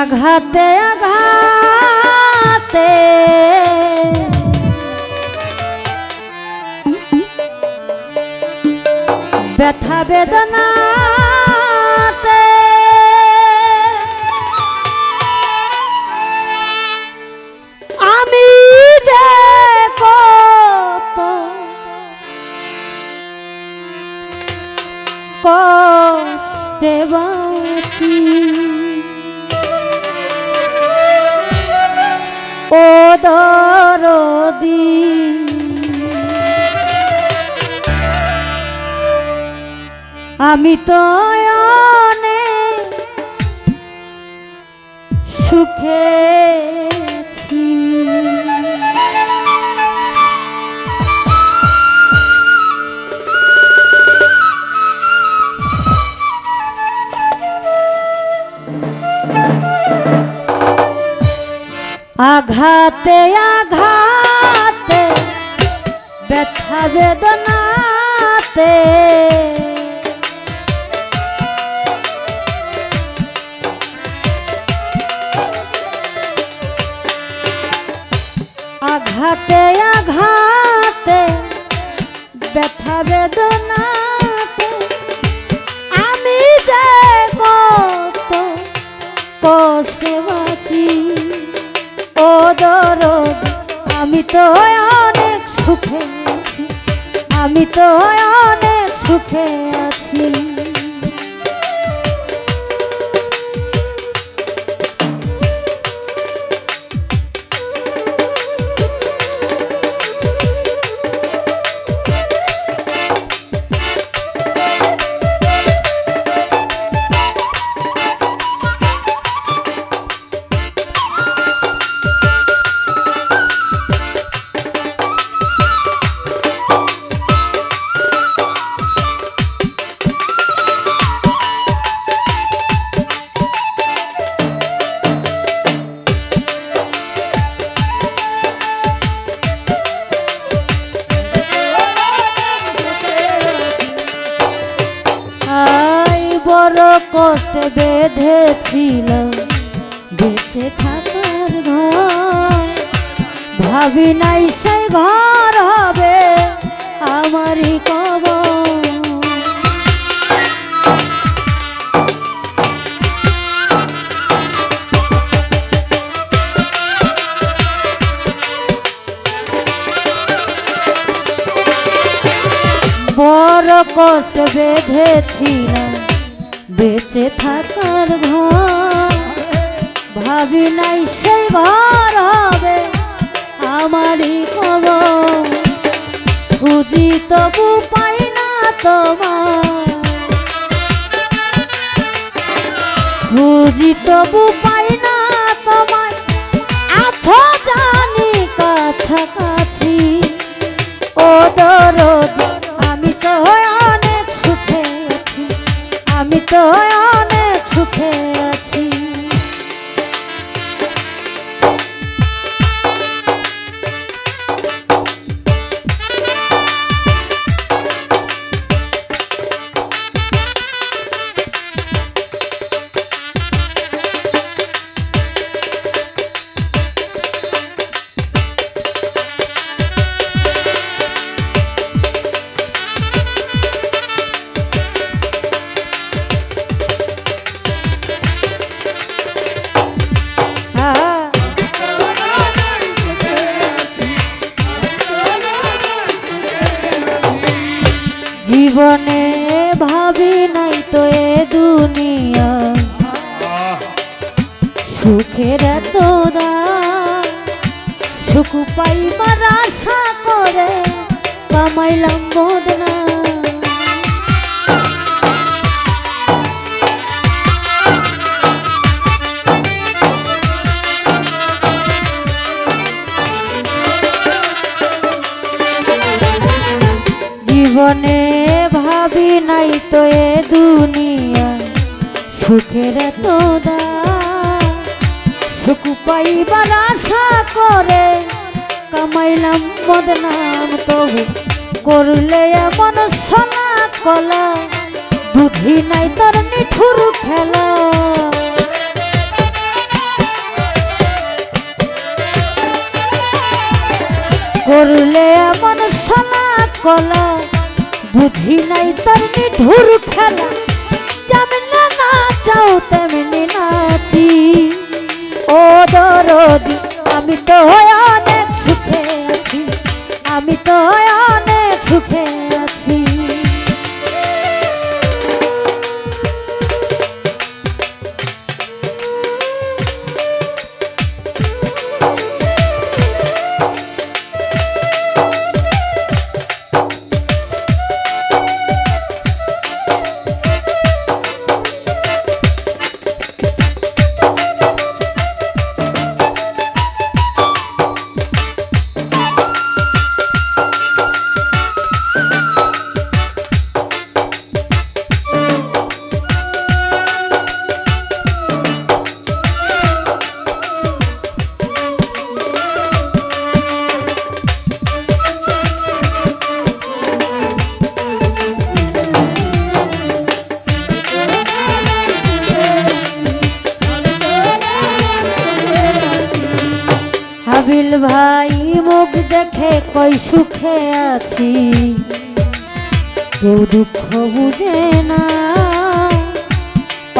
আঘাতে আঘাতে ব্যথা বেদনাতে আমি যে কত কষ্টে বাঁচি ও দরদি আমি তো অনেক সুখে আঘাতে আঘাতে ব্যথা বেদনাতে আঘাতে আঘাতে ব্যথা বেদনাতে আমি যে কত কষ্টে বাঁচি ও দরদ আমি তো অনেক সুখে আছি আমি তো অনেক সুখে আছি বড় কষ্টে বেঁধেছিলাম বেঁচে থাকার ঘর ভাবি নাই সেই ঘর হবে আমারই কবর বড় কষ্ট বেঁধেছিলাম বেঁচে থাকার ঘর ভাবি নাই সেই ঘর হবে আমারই খবর খুঁজি তবু পাই না তোমার খুঁজি তবু পাই না তোমার আছো জানি কাছাকাছি ও দরদ আমি তো অনেক সুখে আছি আমি তো অনেক সুখে আছি জীবনে ভাবি নাই তো এ দুনিয়া সুখের তোরা সুখ পাইবার আশা করে কামাইলাম বদনা জীবনে ভাবি নাই তো এ দুনিয়া সুখের তোরা সুখ পাইবার আশা করে কামাইলাম বদনাম তবু করলে এমন সোনা কলা বুদ্ধি নাই তোর নিঠুর খেলা করলে এমন ছলা কলা বুঝি নাই তার নিঠুর খেলা যেমনে না চাও তেমনি নাচি ও দরদি আমি তো অনেক সুখে আছি আমি তো অনেক সুখে আছি হাবিল ভাই মুখ দেখে কই সুখে আছি কেউ দুঃখ বুঝে না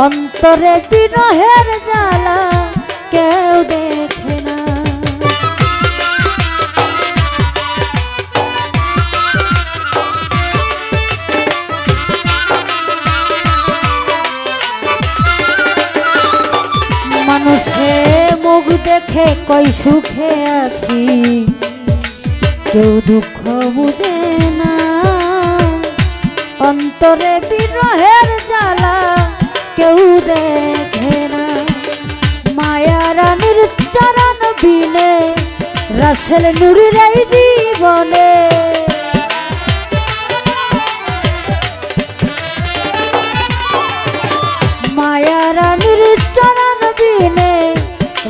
অন্তরে বিরহের জ্বালা কেউ দেখে না মানুষে মুখ দেখে কই সুখে আছি কেউ দুঃখ বুঝে না অন্তরে বিরহের জ্বালা কেউ দেখে না মায়া রানীর চরণ বিনে রাসেল নুরির এই জীবনে মায়া রানীর চরণ বিনে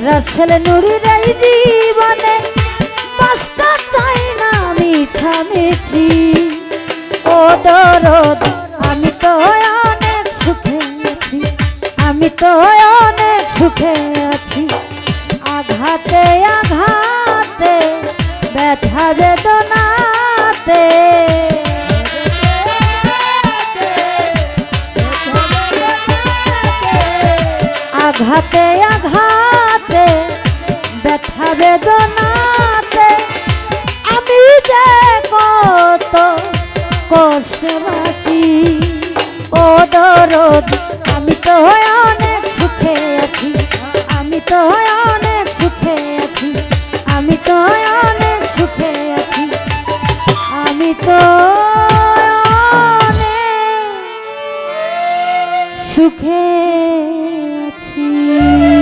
রাসেল নুরির এই জীবনে বাস্তা চাই না মিঠা মিঠি ও দরদ আমি তো অনেক সুখে আছি আমি তো অনেক সুখে আছি আঘাতে আঘাতে ব্যথা বেদনাতে আঘাতে আঘাতে ব্যথা বেদনাতে আমি যে কত কষ্টে বাঁচি ও দরদ আমি তো অনেক সুখে আছি আমি তো অনেক সুখে আছি আমি তো অনেক সুখে আছি আমি তো অনেক সুখে আছি।